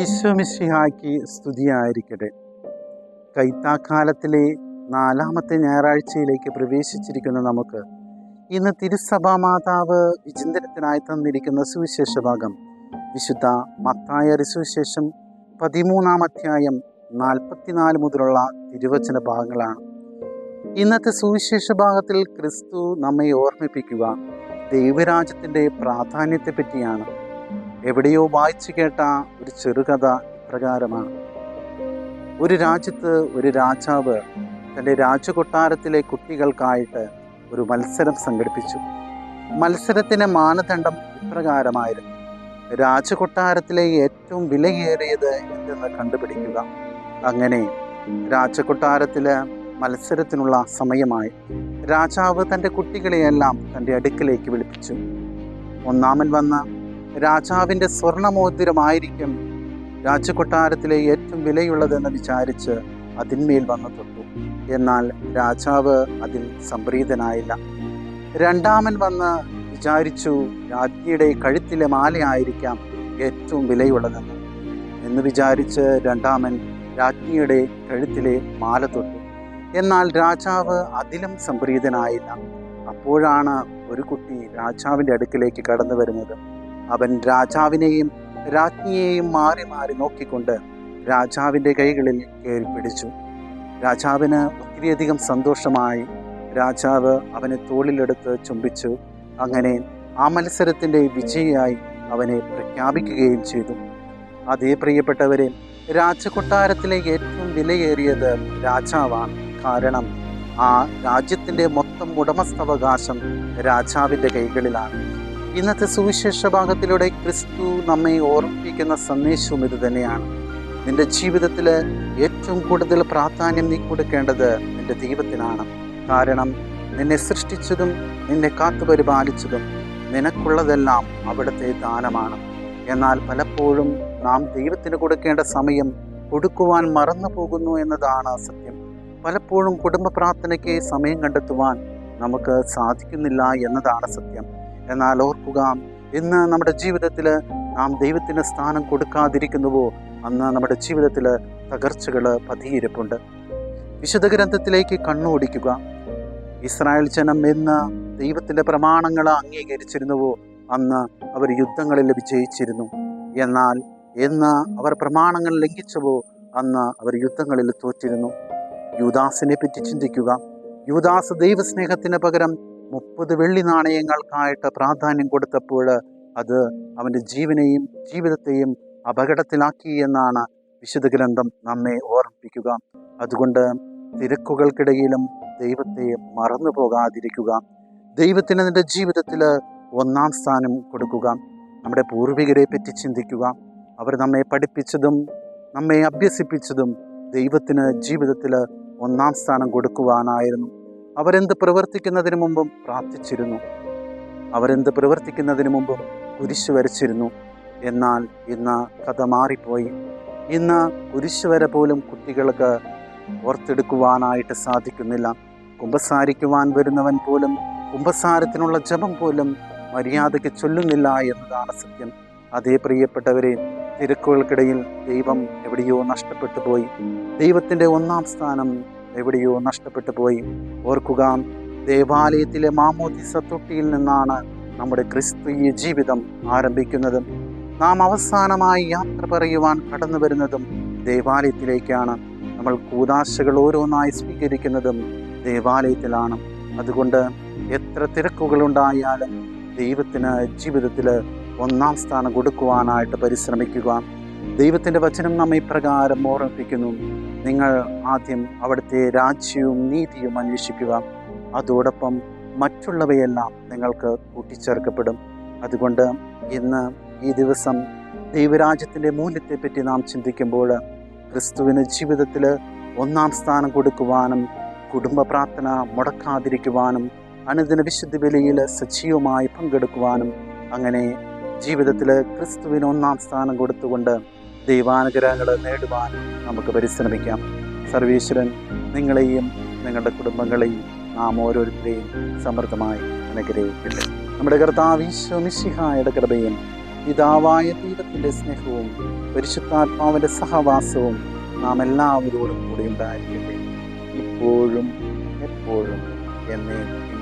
ഈശോ മിശിഹായ്ക്ക് സ്തുതിയായിരിക്കട്ടെ. കൈത്താക്കാലത്തിലെ 4-ാമത്തെ ഞായറാഴ്ചയിലേക്ക് പ്രവേശിച്ചിരിക്കുന്ന നമുക്ക് ഇന്ന് തിരുസഭാ മാതാവ് വിചിന്തനത്തിനായി തന്നിരിക്കുന്ന സുവിശേഷ ഭാഗം വിശുദ്ധ മത്തായി സുവിശേഷം 13-ാം അധ്യായം 44 മുതലുള്ള തിരുവചന ഭാഗങ്ങളാണ്. ഇന്നത്തെ സുവിശേഷ ഭാഗത്തിൽ ക്രിസ്തു നമ്മെ ഓർമ്മിപ്പിക്കുക ദൈവരാജ്യത്തിൻ്റെ പ്രാധാന്യത്തെ പറ്റിയാണ്. എവിടെയോ വായിച്ചു കേട്ട ഒരു ചെറുകഥ ഇപ്രകാരമാണ്. ഒരു രാജ്യത്ത് ഒരു രാജാവ് തൻ്റെ രാജകൊട്ടാരത്തിലെ കുട്ടികൾക്കായിട്ട് ഒരു മത്സരം സംഘടിപ്പിച്ചു. മത്സരത്തിന് മാനദണ്ഡം ഇപ്രകാരമായിരുന്നു: രാജകൊട്ടാരത്തിലെ ഏറ്റവും വിലയേറിയത് എന്തെന്ന് കണ്ടുപിടിക്കുക. അങ്ങനെ രാജകൊട്ടാരത്തിലെ മത്സരത്തിനുള്ള സമയമായി. രാജാവ് തൻ്റെ കുട്ടികളെയെല്ലാം തൻ്റെ അടുക്കിലേക്ക് വിളിപ്പിച്ചു. ഒന്നാമൻ വന്ന രാജാവിൻ്റെ സ്വർണമോതിരമായിരിക്കും രാജകൊട്ടാരത്തിലെ ഏറ്റവും വിലയുള്ളതെന്ന് വിചാരിച്ച് അതിന്മേൽ വന്നു തൊട്ടു. എന്നാൽ രാജാവ് അതിൽ സംപ്രീതനായില്ല. രണ്ടാമൻ വന്ന് വിചാരിച്ചു രാജ്ഞിയുടെ കഴുത്തിലെ മാലയായിരിക്കാം ഏറ്റവും വിലയുള്ളതെന്ന് എന്ന് വിചാരിച്ച് രണ്ടാമൻ രാജ്ഞിയുടെ കഴുത്തിലെ മാല തൊട്ടു. എന്നാൽ രാജാവ് അതിലും സംപ്രീതനായില്ല. അപ്പോഴാണ് ഒരു കുട്ടി രാജാവിൻ്റെ അടുക്കിലേക്ക് കടന്നു വരുന്നത്. അവൻ രാജാവിനെയും രാജ്ഞിയെയും മാറി മാറി നോക്കിക്കൊണ്ട് രാജാവിൻ്റെ കൈകളിൽ കയറി പിടിച്ചു. രാജാവിന് ഒത്തിരിയധികം സന്തോഷമായി. രാജാവ് അവനെ തോളിലെടുത്ത് ചുംബിച്ചു. അങ്ങനെ ആ മത്സരത്തിൻ്റെ വിജയിയായി അവനെ പ്രഖ്യാപിക്കുകയും ചെയ്തു. അതേ പ്രിയപ്പെട്ടവരെ, രാജകൊട്ടാരത്തിലെ ഏറ്റവും വിലയേറിയത് രാജാവാണ്. കാരണം ആ രാജ്യത്തിൻ്റെ മൊത്തം ഉടമസ്ഥാവകാശം രാജാവിൻ്റെ കൈകളിലാണ്. ഇന്നത്തെ സുവിശേഷ ഭാഗത്തിലൂടെ ക്രിസ്തു നമ്മെ ഓർമ്മിപ്പിക്കുന്ന സന്ദേശവും ഇത് തന്നെയാണ്. നിന്റെ ജീവിതത്തിൽ ഏറ്റവും കൂടുതൽ പ്രാധാന്യം നീ കൊടുക്കേണ്ടത് നിന്റെ ദൈവത്തിനാണ്. കാരണം നിന്നെ സൃഷ്ടിച്ചതും നിന്നെ കാത്തുപരിപാലിച്ചതും നിനക്കുള്ളതെല്ലാം അവിടുത്തെ ദാനമാണ്. എന്നാൽ പലപ്പോഴും നാം ദൈവത്തിന് കൊടുക്കേണ്ട സമയം കൊടുക്കുവാൻ മറന്നു പോകുന്നു എന്നതാണ് സത്യം. പലപ്പോഴും കുടുംബ പ്രാർത്ഥനയ്ക്ക് സമയം കണ്ടെത്തുവാൻ നമുക്ക് സാധിക്കുന്നില്ല എന്നതാണ് സത്യം. എന്നാൽ ഓർക്കുക, ഇന്ന് നമ്മുടെ ജീവിതത്തിൽ നാം ദൈവത്തിന് സ്ഥാനം കൊടുക്കാതിരിക്കുന്നുവോ അന്ന് നമ്മുടെ ജീവിതത്തിൽ തകർച്ചകൾ പതിയിരിപ്പുണ്ട്. വിശുദ്ധ ഗ്രന്ഥത്തിലേക്ക് കണ്ണോടിക്കുക. ഇസ്രായേൽ ജനം എന്ന് ദൈവത്തിൻ്റെ പ്രമാണങ്ങൾ അംഗീകരിച്ചിരുന്നുവോ അന്ന് അവർ യുദ്ധങ്ങളിൽ വിജയിച്ചിരുന്നു. എന്നാൽ എന്ന് അവർ പ്രമാണങ്ങൾ ലംഘിച്ചുവോ അന്ന് അവർ യുദ്ധങ്ങളിൽ തോറ്റിരുന്നു. യൂദാസിനെ പറ്റി ചിന്തിക്കുക. യൂദാസ് ദൈവസ്നേഹത്തിന് പകരം 30 വെള്ളി നാണയങ്ങൾക്കായിട്ട് പ്രാധാന്യം കൊടുത്തപ്പോൾ അത് അവൻ്റെ ജീവനെയും ജീവിതത്തെയും അപകടത്തിലാക്കി എന്നാണ് വിശുദ്ധ ഗ്രന്ഥം നമ്മെ ഓർമ്മിപ്പിക്കുക. അതുകൊണ്ട് തിരക്കുകൾക്കിടയിലും ദൈവത്തെ മറന്നു പോകാതിരിക്കുക. ദൈവത്തിന് നിൻ്റെ ജീവിതത്തിൽ 1-ാം സ്ഥാനം കൊടുക്കുക. നമ്മുടെ പൂർവികരെ പറ്റി ചിന്തിക്കുക. അവർ നമ്മെ പഠിപ്പിച്ചതും നമ്മെ അഭ്യസിപ്പിച്ചതും ദൈവത്തിന് ജീവിതത്തിൽ 1-ാം സ്ഥാനം കൊടുക്കുവാനായിരുന്നു. അവരെന്ത് പ്രവർത്തിക്കുന്നതിന് മുമ്പും പ്രാർത്ഥിച്ചിരുന്നു. അവരെന്ത് പ്രവർത്തിക്കുന്നതിന് മുമ്പും കുരിശ് വരച്ചിരുന്നു. എന്നാൽ ഇന്ന് കഥ മാറിപ്പോയി. ഇന്ന് കുരിശ് വര പോലും കുട്ടികൾക്ക് ഓർത്തെടുക്കുവാനായിട്ട് സാധിക്കുന്നില്ല. കുമ്പസാരിക്കുവാൻ വരുന്നവൻ പോലും കുമ്പസാരത്തിനുള്ള ജപം പോലും മര്യാദയ്ക്ക് ചൊല്ലുന്നില്ല എന്നതാണ് സത്യം. അതേ പ്രിയപ്പെട്ടവരെ, തിരക്കുകൾക്കിടയിൽ ദൈവം എവിടെയോ നഷ്ടപ്പെട്ടു പോയി. ദൈവത്തിൻ്റെ 1-ാം സ്ഥാനം എവിടെയോ നഷ്ടപ്പെട്ടു പോയി. ഓർക്കുക, ദേവാലയത്തിലെ മാമോദിസ തൊട്ടിയിൽ നിന്നാണ് നമ്മുടെ ക്രിസ്തീയ ജീവിതം ആരംഭിക്കുന്നത്. നാം അവസാനമായി യാത്ര പറയുവാൻ കടന്നു വരുന്നതും ദേവാലയത്തിലേക്കാണ്. നമ്മൾ കൂദാശകൾ ഓരോന്നായി സ്വീകരിക്കുന്നതും ദേവാലയത്തിലാണ്. അതുകൊണ്ട് എത്ര തിരക്കുകളുണ്ടായാലും ദൈവത്തിന് ജീവിതത്തിൽ 1-ാം സ്ഥാനം കൊടുക്കുവാനായിട്ട് പരിശ്രമിക്കുക. ദൈവത്തിൻ്റെ വചനം നമ്മെ ഇപ്രകാരം ഓർമ്മിപ്പിക്കുന്നു: നിങ്ങൾ ആദ്യം അവിടുത്തെ രാജ്യവും നീതിയും അന്വേഷിക്കുക, അതോടൊപ്പം മറ്റുള്ളവയെല്ലാം നിങ്ങൾക്ക് കൂട്ടിച്ചേർക്കപ്പെടും. അതുകൊണ്ട് ഇന്ന് ഈ ദിവസം ദൈവരാജ്യത്തിൻ്റെ മൂല്യത്തെപ്പറ്റി നാം ചിന്തിക്കുമ്പോൾ ക്രിസ്തുവിന് ജീവിതത്തിൽ 1-ാം സ്ഥാനം കൊടുക്കുവാനും കുടുംബ പ്രാർത്ഥന മുടക്കാതിരിക്കുവാനും അനുദിന വിശുദ്ധ ബലിയിൽ സജീവമായി പങ്കെടുക്കുവാനും അങ്ങനെ ജീവിതത്തിൽ ക്രിസ്തുവിന് 1-ാം സ്ഥാനം കൊടുത്തുകൊണ്ട് ദൈവാനുഗ്രഹങ്ങൾ നേടുവാൻ നമുക്ക് പരിശ്രമിക്കാം. സർവീശ്വരൻ നിങ്ങളെയും നിങ്ങളുടെ കുടുംബങ്ങളെയും നാം ഓരോരുത്തരെയും സമൃദ്ധമായി അനുഗ്രഹിക്കട്ടെ. നമ്മുടെ കർത്താവ് ഈശോ മിശിഹായുടെ കൃപയും പിതാവായ ദൈവത്തിൻ്റെ സ്നേഹവും പരിശുദ്ധാത്മാവിൻ്റെ സഹവാസവും നാം എല്ലാവരോടും കൂടി ഉണ്ടായിരിക്കട്ടെ, ഇപ്പോഴും എപ്പോഴും എന്നേക്കും.